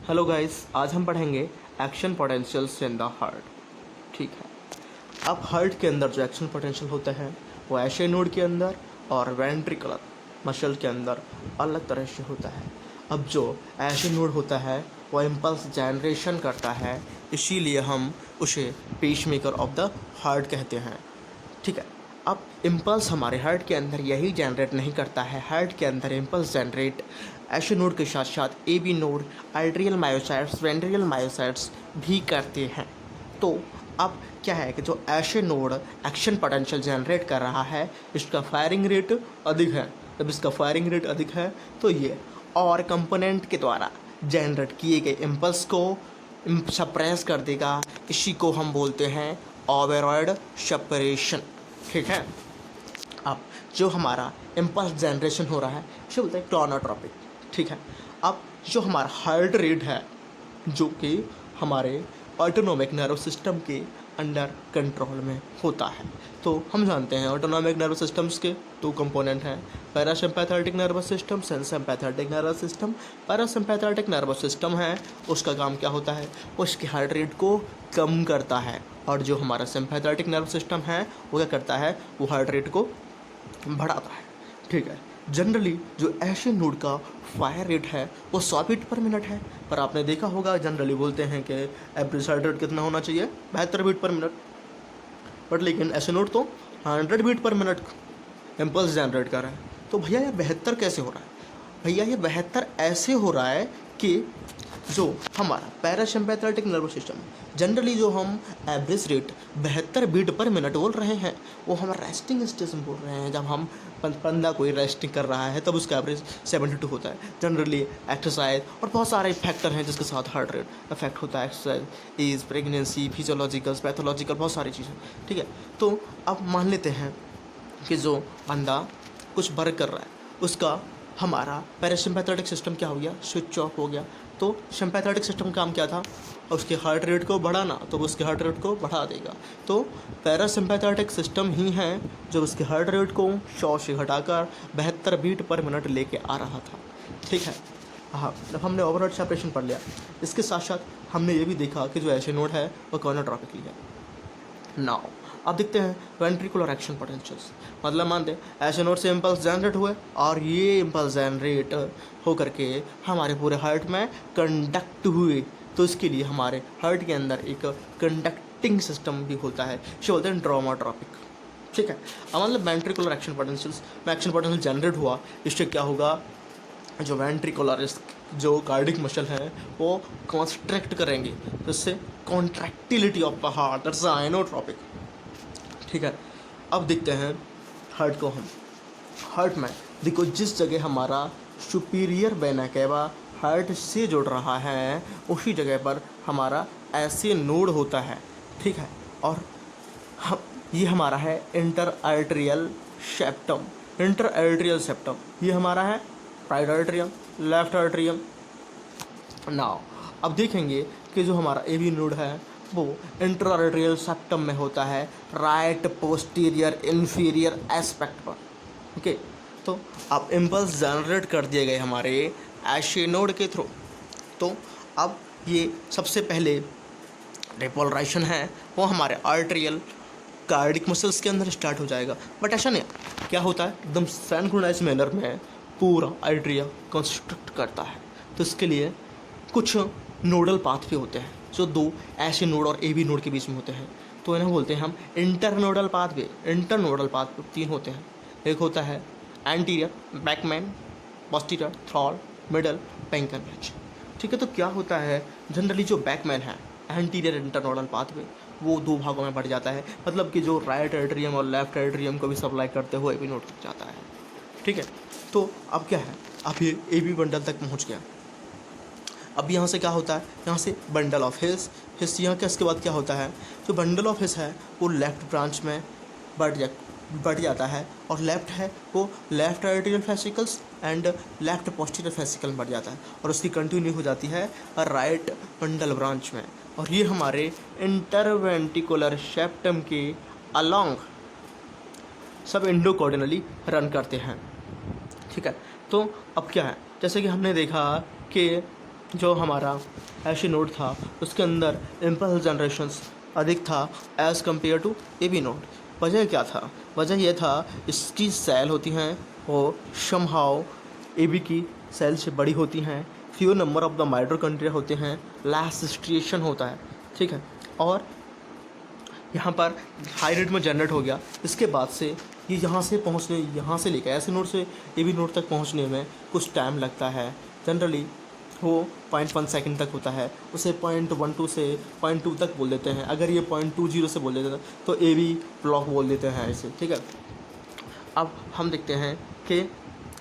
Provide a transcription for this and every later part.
Hello guys, आज हम पढ़ेंगे action potentials in the heart. ठीक है। अब हार्ट के अंदर जो एक्शन पोटेंशियल होता है वो ऐसे नोड के अंदर और वेंट्रिकुलर मसल के अंदर अलग तरह से होता है। अब जो ऐसे नोड होता है वो इम्पल्स जनरेशन करता है, इसीलिए हम उसे पेसमेकर ऑफ द हार्ट कहते हैं। ठीक है। अब इम्पल्स हमारे हार्ट के अंदर यही जनरेट नहीं करता है, हार्ट के अंदर इम्पल्स जनरेट ऐसे नोड के साथ साथ A B node, arterial myocytes, ventricle myocytes भी करते हैं। तो अब क्या है कि जो ऐसे नोड एक्शन पोटेंशियल जनरेट कर रहा है, इसका फायरिंग रेट अधिक है। जब इसका फायरिंग रेट अधिक है तो ये और कंपोनेंट के द्वारा जनरेट किए गए इम्पल्स को सप्रेस कर देगा। इसी को हम बोलते हैं ओवरराइड सेपरेशन। ठीक है। अब जो हमारा इम्पल्स जनरेशन हो रहा है इसे बोलते हैं क्लोनोट्रॉपिक। ठीक है। अब जो हमारा हार्ट रेट है जो कि हमारे ऑटोनोमिक नर्व सिस्टम के अंडर कंट्रोल में होता है। तो हम जानते हैं ऑटोनोमिक नर्व सिस्टम्स के दो कंपोनेंट हैं, parasympathetic nervous system, sympathetic nervous system. Parasympathetic nervous system है, उसका काम क्या होता है, उसके हार्ट रेट को कम करता है। और जो हमारा सिम्पैथेटिक नर्व सिस्टम है वो क्या करता है, वो हार्ट रेट को बढ़ाता है। ठीक है। जनरली जो ऐसे नोड का फायर रेट है वो 100 बीट पर मिनट है, पर आपने देखा होगा जनरली बोलते हैं कि एवरेज हार्ट रेट कितना होना चाहिए, 72 बीट पर मिनट। बट लेकिन ऐसे नोड तो 100 beat per minute impulse generate कर रहा है। तो भैया ये 72 कैसे हो रहा है? भैया ये 72 ऐसे हो रहा है कि जो हमारा पैरासिम्पैथेटिक नर्वस सिस्टम, जनरली जो हम average rate 72 beat per minute बोल रहे हैं वो हम रेस्टिंग स्टेज में बोल रहे हैं। जब हम बंदा कोई रेस्टिंग कर रहा है तब उसका एवरेज 72 होता है। जनरली एक्सरसाइज और बहुत सारे फैक्टर हैं जिसके साथ हार्ट रेट अफेक्ट होता है, exercise, age, pregnancy, physiological, pathological, बहुत सारी चीज़ें। ठीक है। तो अब मान लेते हैं कि जो बंदा कुछ वर्क कर रहा है उसका हमारा पैरासिम्पैथेटिक सिस्टम क्या हो गया, स्विच ऑफ हो गया। तो सिम्पैथेटिक सिस्टम का काम क्या था, उसके हार्ट रेट को बढ़ाना, तो वो उसके हार्ट रेट को बढ़ा देगा। तो पैरासिम्पैथेटिक सिस्टम ही है जो उसके हार्ट रेट को 100 से घटाकर 72 बीट पर मिनट लेके आ रहा था। ठीक है। हाँ, जब हमने ओवरऑल सेपरेशन पढ़ लिया, इसके साथ साथ हमने ये भी देखा कि जो ऐसे नोड है वो कॉर्नोट्रॉपिकली है। नाउ अब देखते हैं वेंट्रिकुलर एक्शन पोटेंशियल्स। मतलब मानते हैं ऐसे नोड से इम्पल्स जनरेट हुए और ये इम्पल्स जनरेट हो करके हमारे पूरे हार्ट में कंडक्ट हुए। तो इसके लिए हमारे हार्ट के अंदर एक कंडक्टिंग सिस्टम भी होता है, इसे बोलते हैं ड्रामाट्रॉपिक। ठीक है। अब मतलब वेंट्रिकुलर एक्शन पोटेंशियल्स में एक्शन पोटेंशियल जनरेट हुआ, इससे क्या होगा, जो वेंट्रिकुलर जो कार्डिक मसल है वो कॉन्स्ट्रैक्ट करेंगे, जिससे contractility of the heart, that's inotropic. ठीक है। अब देखते हैं हार्ट को। हम हार्ट में देखो जिस जगह हमारा सुपीरियर वेना केवा हार्ट से जुड़ रहा है उसी जगह पर हमारा ऐसे नोड होता है। ठीक है। और हम ये हमारा है inter arterial septum. Inter arterial septum ये हमारा है राइट आर्टेरियम, लेफ्ट आर्टेरियम। नाउ अब देखेंगे कि जो हमारा ए बी नोड है वो इंटर आर्टेरियल सेप्टम में होता है, राइट पोस्टीरियर इंफीरियर एस्पेक्ट पर। ओके। तो अब इम्पल्स जनरेट कर दिए गए हमारे ऐसे नोड के थ्रू। तो अब ये सबसे पहले रिपोलराइजेशन है वो हमारे आर्टेरियल कार्डिक मसल्स के अंदर स्टार्ट हो जाएगा। बट ऐसा नहीं, क्या होता है, एकदम सिंक्रोनाइज मैनर में पूरा आर्टेरिया कंस्ट्रक्ट करता है। तो इसके लिए कुछ नोडल पाथवे होते हैं जो दो ऐसे नोड और ए बी नोड के बीच में होते हैं। तो इन्हें बोलते हैं हम इंटरनोडल पाथवे। इंटरनोडल पाथवे 3 होते हैं। एक होता है एंटीरियर बैकमैन, पोस्टीरियर थ्रॉल, मिडल पैंकनवेज। ठीक है। तो क्या होता है, जनरली जो बैकमैन है एंटीरियर इंटरनोडल पाथवे वो 2 भागों में बढ़ जाता है, मतलब कि जो राइट आर्टेरियम और लेफ्ट आर्टेरियम को भी सप्लाई करते हुए ए बी नोड तक जाता है। ठीक है। तो अब क्या है, अब ये ए बी बंडल तक पहुंच गया। अब यहाँ से क्या होता है, यहाँ से बंडल ऑफ हिस यहाँ के इसके बाद क्या होता है, जो बंडल ऑफ हिस है वो लेफ्ट ब्रांच में बढ़ जाता है और लेफ्ट है वो left arterial fascicles and left posterior fascicle में बढ़ जाता है और उसकी कंटिन्यू हो जाती है राइट बंडल ब्रांच में। और ये हमारे इंटरवेंट्रिकुलर सेप्टम के अलोंग सब इंडोकॉर्डिनली रन करते हैं। ठीक है। तो अब क्या है, जैसे कि हमने देखा कि जो हमारा ऐशे नोड था उसके अंदर इम्पल्स जनरेशंस अधिक था as compare to A B node. वजह क्या था? वजह यह था इसकी सेल होती हैं वो समहाउ ए बी की सेल से बड़ी होती हैं, few number of the mitochondria होते हैं, लेस स्ट्रिएशन होता है, ठीक है। और यहाँ पर हाई रेट में जनरेट हो गया। इसके बाद से ये यहाँ से लेकर ऐसे नोड से ए बी नोड तक पहुँचने में कुछ टाइम लगता है। जनरली वो 0.1 सेकंड तक होता है। उसे 0.12 से 0.2 तक बोल देते हैं। अगर ये 0.20 से बोल देते हैं तो ए बी ब्लॉक बोल देते हैं ऐसे, ठीक है। अब हम देखते हैं कि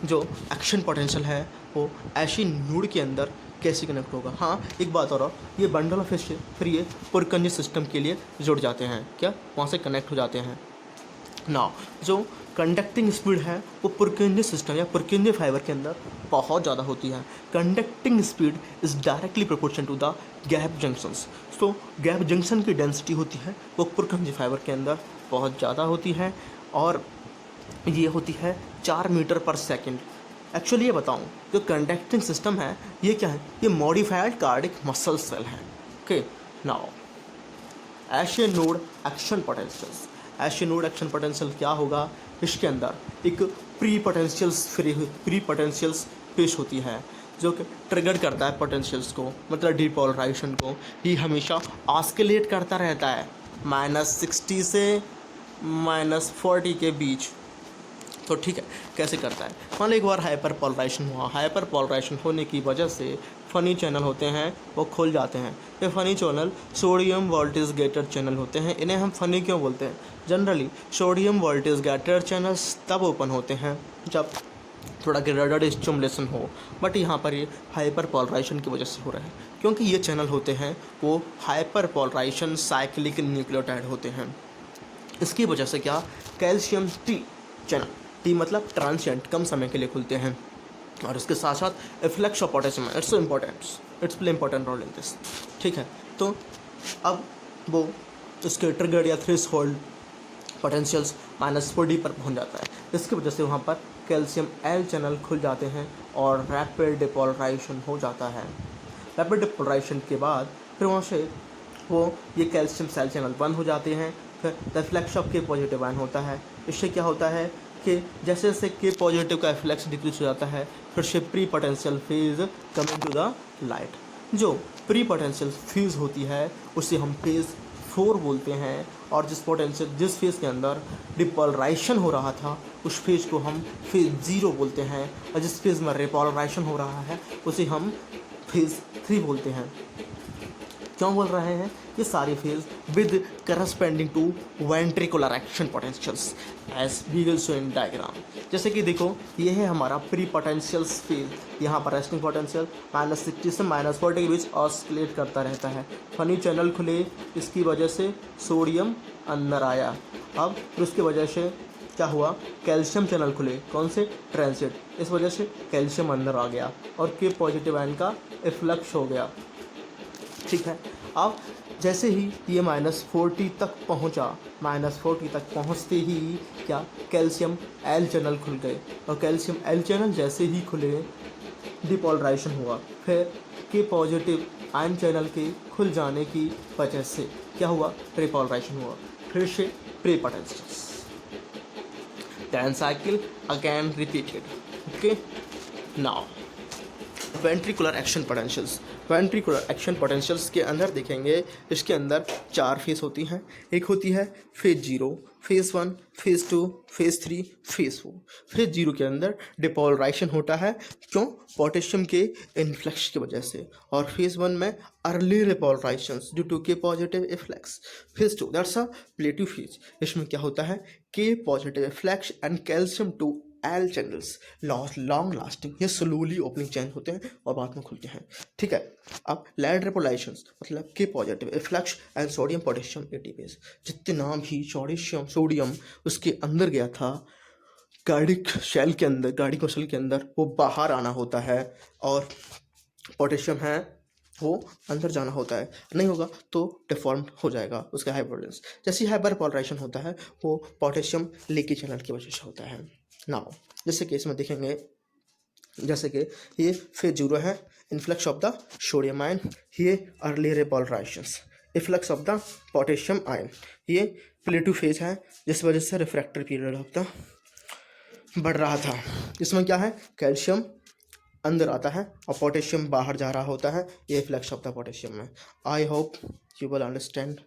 जो एक्शन पोटेंशियल है वो ऐसी नोड के अंदर कैसे कनेक्ट होगा। हाँ, एक बात और, ये बंडल ऑफ फिश फिर ये पुरकंज सिस्टम के लिए जुड़ जाते हैं, क्या वहाँ से कनेक्ट हो जाते हैं ना। जो कंडक्टिंग स्पीड है वो पुरकिंजे सिस्टम या पुरकिंजे फाइबर के अंदर बहुत ज़्यादा होती है। Conducting speed is directly proportion to the gap junctions. तो गैप जंक्शन की डेंसिटी होती है वो पुरकिंजे फाइबर के अंदर बहुत ज़्यादा होती है और ये होती है 4 मीटर पर सेकेंड। एक्चुअली ये बताऊँ, जो कंडक्टिंग सिस्टम है ये क्या है? ये मॉडिफाइड कार्डिक मसल सेल है। Okay, now SA node action potentials. SA node action potential क्या होगा? इसके अंदर एक प्री पोटेंशियल्स पेश होती है जो कि ट्रिगर करता है पोटेंशियल्स को, मतलब डिपोलराइजेशन को। ये हमेशा ऑस्किलेट करता रहता है -60 से -40 के बीच। तो ठीक है, कैसे करता है? मान लो एक बार हाइपर पोलराइजेशन हुआ। हाइपर पोलराइजेशन होने की वजह से फ़नी चैनल होते हैं वो खुल जाते हैं। ये funny channel sodium voltage gated channel होते हैं। इन्हें हम फ़नी क्यों बोलते हैं? Generally sodium voltage gated channels तब ओपन होते हैं जब थोड़ा ग्रेडेड स्टिमुलेशन हो, बट यहाँ पर ये हाइपर पोलराइजेशन की वजह से हो रहा है क्योंकि ये चैनल होते हैं वो हाइपर पोलराइजेशन साइक्लिक न्यूक्लियोटाइड होते हैं। इसकी वजह से क्या, कैल्शियम टी चैनल, टी मतलब ट्रांसिएंट, कम समय के लिए खुलते हैं। और इसके साथ साथ efflux of potassium, it's important, it's play important role in this, ठीक है। तो अब वो उसके ट्रिगर या थ्रेशोल्ड पोटेंशियल्स -40 पर पहुंच जाता है। इसकी वजह से वहाँ पर कैल्शियम एल चैनल खुल जाते हैं और रैपिड डिपोलराइजेशन हो जाता है। रैपिड डिपोलराइजेशन के बाद फिर वहाँ से वो ये कैल्शियम सेल चैनल बंद हो जाते हैं। फिर रिफ्लेक्स ऑफ के पॉजिटिव आयन होता है। इससे क्या होता है कि जैसे जैसे के पॉजिटिव का रिफ्लेक्स डिक्रीज हो जाता है फिर से pre potential phase coming to the light. जो प्री पोटेंशियल फेज होती है उसे हम फेज 4 बोलते हैं। और जिस फेज के अंदर डिपोलराइजेशन हो रहा था उस फेज को हम फेज 0 बोलते हैं। और जिस फेज में रिपोलराइजेशन हो रहा है उसे हम फेज 3 बोलते हैं। क्यों बोल रहे हैं? ये सारे phase with corresponding to ventricular action potentials as we will show in diagram. जैसे कि देखो, ये है हमारा प्री पोटेंशियल्स फेज। यहाँ पर रेस्टिंग पोटेंशियल -60 से -40 के बीच ऑस्किलेट करता रहता है। फनी चैनल खुले, इसकी वजह से सोडियम अंदर आया। अब फिर उसकी वजह से क्या हुआ? कैल्शियम चैनल खुले, कौन से? ट्रांसिट। इस वजह से कैल्शियम अंदर आ गया और के पॉजिटिव आयन का इफ्लक्स हो गया, ठीक है। अब जैसे ही ये -40 तक पहुंचा, -40 तक पहुंचते ही क्या, कैल्शियम एल चैनल खुल गए। और कैल्शियम एल चैनल जैसे ही खुले डिपोलराइजेशन हुआ। फिर के पॉजिटिव आयन चैनल के खुल जाने की वजह से क्या हुआ? रिपोलराइजेशन हुआ। फिर से pre potentials, then cycle again repeated. Okay, now ventricular action potentials. Ventricular action potentials के अंदर देखेंगे, इसके अंदर 4 फेज होती हैं। एक होती है phase 0, phase 1, phase 2, phase 3, phase 4। Phase 0 के अंदर डिपोलराइजेशन होता है, क्यों? पोटेशियम के इन्फ्लक्स की वजह से। और फेज 1 में early repolarization due to K positive efflux. Phase 2 that's a plateau phase. इसमें क्या होता है? K positive efflux and calcium to L channels long lasting, ये स्लोली ओपनिंग चैन होते हैं और बाद में खुलते हैं, ठीक है। अब लैड रिपोलाइजेशन मतलब के positive efflux and sodium potassium ATPase. जितना भी सोडियम उसके अंदर गया था कार्डिक सेल के अंदर, कार्डिक मसल के अंदर, वो बाहर आना होता है और पोटेशियम है वो अंदर जाना होता है। नहीं होगा तो डिफॉर्म हो जाएगा उसका हाइपोटेंस। जैसे हाइपर पोलराइजेशन होता है वो पोटेशियम लीकी चैनल की वजह से होता है। नाउ जैसे केस में देखेंगे जैसे कि ये फेज 0 है, influx of the sodium ion, ये early repolarizations, efflux of the potassium ion, ये प्लेटू फेज है, जिस वजह से रिफ्रैक्टरी पीरियड ऑफ द बढ़ रहा था। इसमें क्या है, कैल्शियम अंदर आता है और पोटेशियम बाहर जा रहा होता है, ये इफ्लक्स ऑफ द पोटेशियम है। I hope you will understand.